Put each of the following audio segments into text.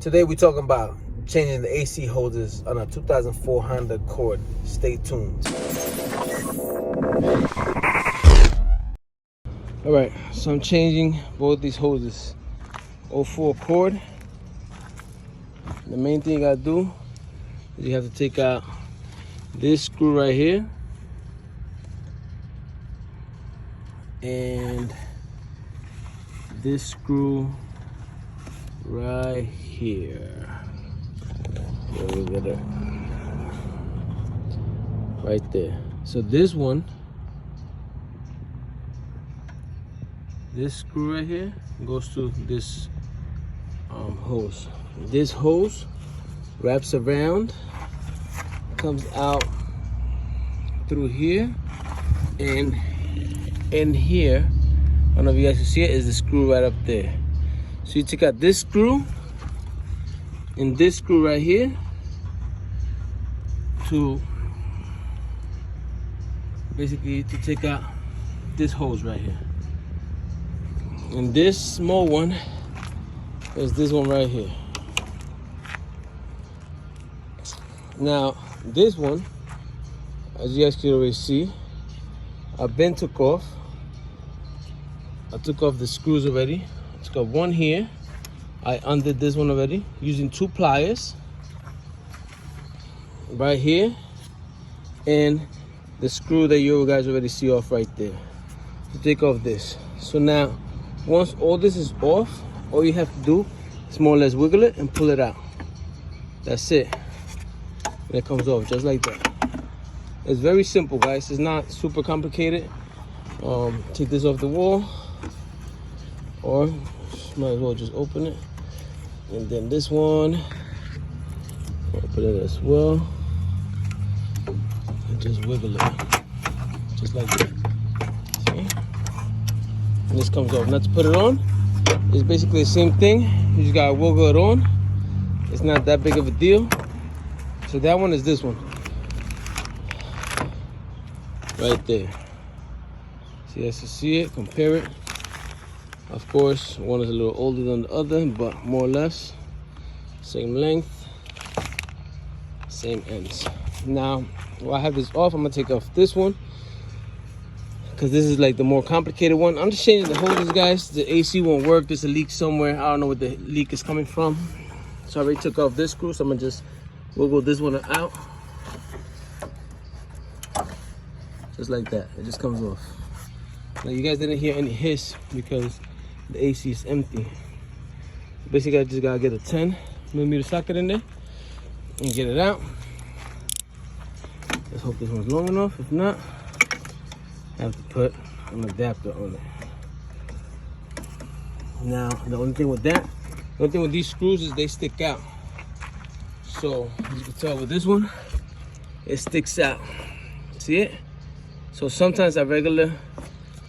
Today we're talking about changing the AC hoses on a 2004 Honda Accord. Stay tuned. Alright, so I'm changing both these hoses. 04 Accord. The main thing you gotta do is you have to take out this screw right here and this screw right here. Look at that. Right there. So this one, this screw right here goes to this hose. This hose wraps around, comes out through here, and in here, I don't know if you guys can see it, is the screw right up there. So you take out this screw and this screw right here to basically to take out this hose right here. And this small one is this one right here. Now this one, as you guys can already see, I took off the screws already. I took off one here. I undid this one already using 2 pliers right here, and the screw that you guys already see off right there to take off this. So now once all this is off, all you have to do is more or less wiggle it and pull it out. That's it. And it comes off just like that. It's very simple, guys. It's not super complicated. Take this off the wall, or might as well just open it. And then this one, open it as well. And just wiggle it, just like that. See? And this comes off. Not to put it on, it's basically the same thing. You just gotta wiggle it on. It's not that big of a deal. So that one is this one. Right there. So you guys can see it, compare it. Of course, one is a little older than the other, but more or less same length, same ends. Now, while I have this off, I'm gonna take off this one because this is like the more complicated one. I'm just changing the hoses, guys. The AC won't work. There's a leak somewhere. I don't know where the leak is coming from. So I already took off this screw, so I'm gonna just wiggle this one out. Just like that. It just comes off. Now you guys didn't hear any hiss because the AC is empty. Basically, I just gotta get a 10mm socket in there and get it out. Let's hope this one's long enough. If not, I have to put an adapter on it. Now, the only thing with these screws is they stick out. So, as you can tell with this one, it sticks out. See it? So sometimes a regular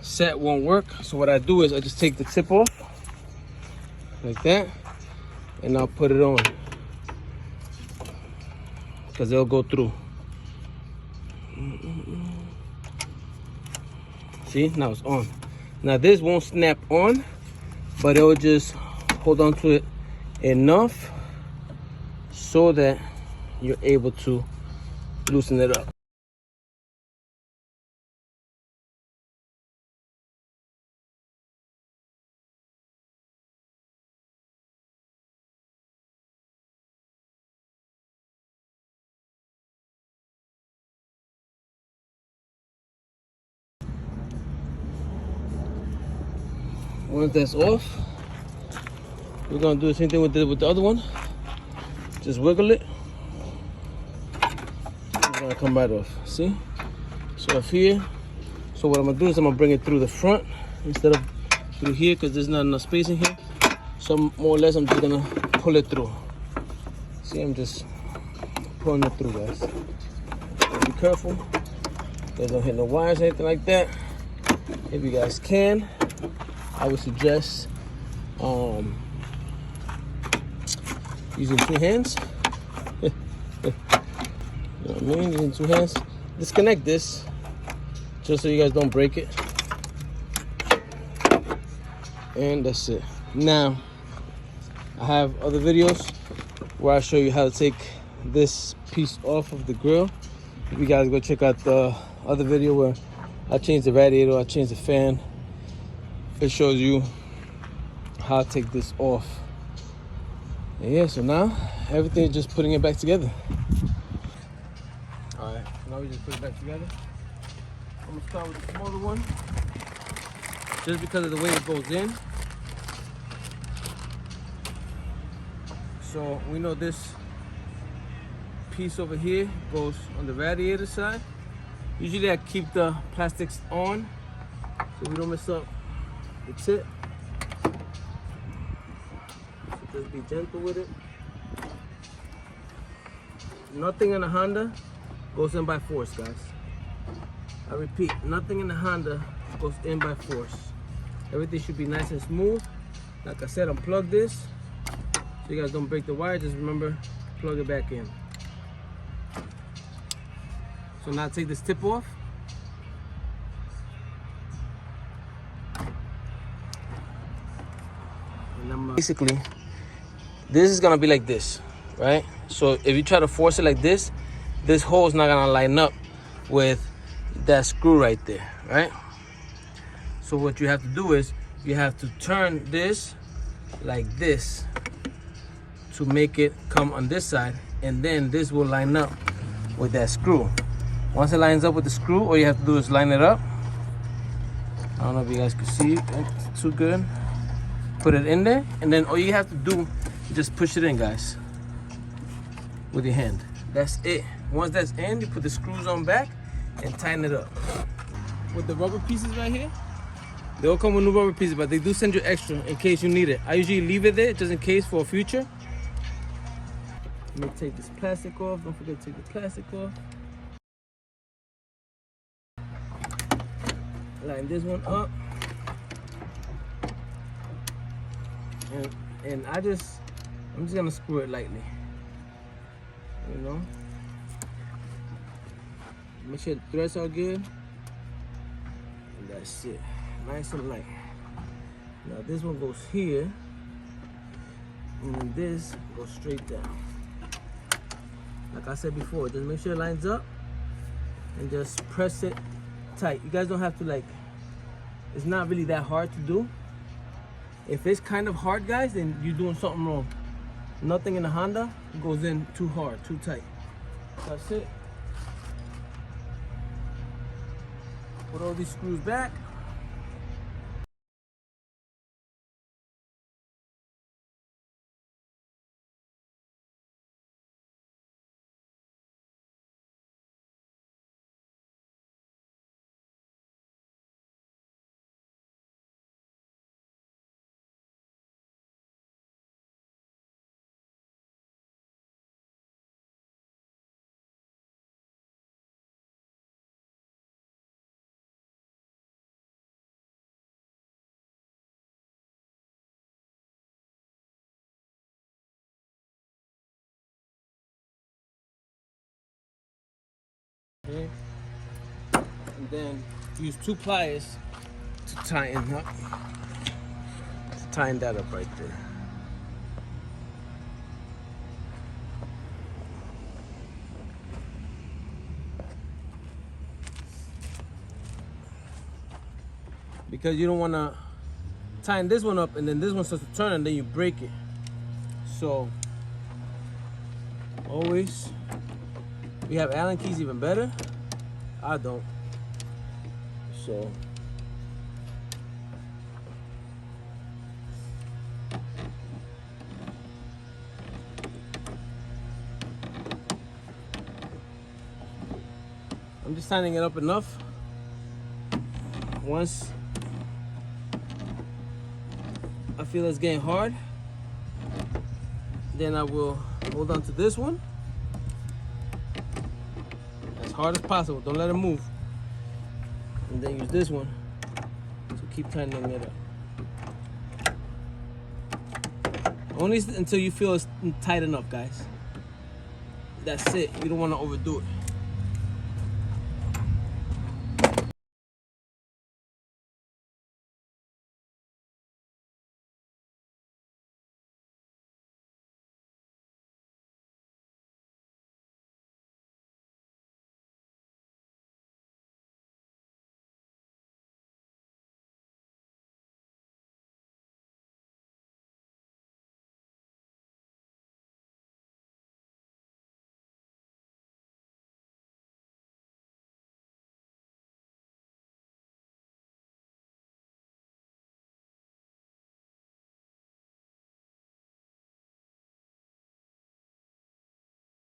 set won't work. So what I do is I just take the tip off like that, and I'll put it on because they'll go through. See, now it's on. Now this won't snap on, but it will just hold on to it enough so that you're able to loosen it up. Once that's off, we're gonna do the same thing with the other one. Just wiggle it. It's gonna come right off. See? So off here. So what I'm gonna do is I'm gonna bring it through the front instead of through here because there's not enough space in here. So more or less I'm just gonna pull it through. See, I'm just pulling it through, guys. Be careful. Don't hit no wires or anything like that. If you guys can, I would suggest using 2 hands. You know what I mean? Using 2 hands. Disconnect this just so you guys don't break it. And that's it. Now, I have other videos where I show you how to take this piece off of the grill. If you guys go check out the other video where I changed the radiator, I changed the fan, it shows you how to take this off. And yeah, so now everything is just putting it back together. All right, now we just put it back together. I'm gonna start with the smaller one, just because of the way it goes in. So we know this piece over here goes on the radiator side. Usually I keep the plastics on so we don't mess up the tip. So just be gentle with it. Nothing in a Honda goes in by force, guys. I repeat, nothing in the Honda goes in by force. Everything should be nice and smooth. Like I said, unplug this so you guys don't break the wire. Just remember, plug it back in. So now take this tip off. And basically, this is gonna be like this, right? So if you try to force it like this hole is not gonna line up with that screw right there, right? So what you have to do is you have to turn this like this to make it come on this side, and then this will line up with that screw. Once it lines up with the screw, all you have to do is line it up. I don't know if you guys can see it, it's too good. Put it in there, and then all you have to do is just push it in, guys, with your hand. That's it. Once that's in, you put the screws on back and tighten it up. With the rubber pieces right here, they all come with new rubber pieces, but they do send you extra in case you need it. I usually leave it there just in case for a future. Let me take this plastic off. Don't forget to take the plastic off. Line this one up. And I'm just gonna screw it lightly. You know? Make sure the threads are good. And that's it. Nice and light. Now this one goes here. And then this goes straight down. Like I said before, just make sure it lines up and just press it tight. You guys don't have to, like, it's not really that hard to do. If it's kind of hard, guys, then you're doing something wrong. Nothing in the Honda goes in too hard, too tight. That's it. Put all these screws back. Okay. And then use 2 pliers to tighten up. To tighten that up right there. Because you don't want to tighten this one up and then this one starts to turn and then you break it. So always, if you have Allen keys, even better. I don't. So I'm just tightening it up enough. Once I feel it's getting hard, then I will hold on to this one as hard as possible. Don't let it move. And then use this one to keep tightening it up. Only until you feel it's tight enough, guys. That's it. You don't want to overdo it.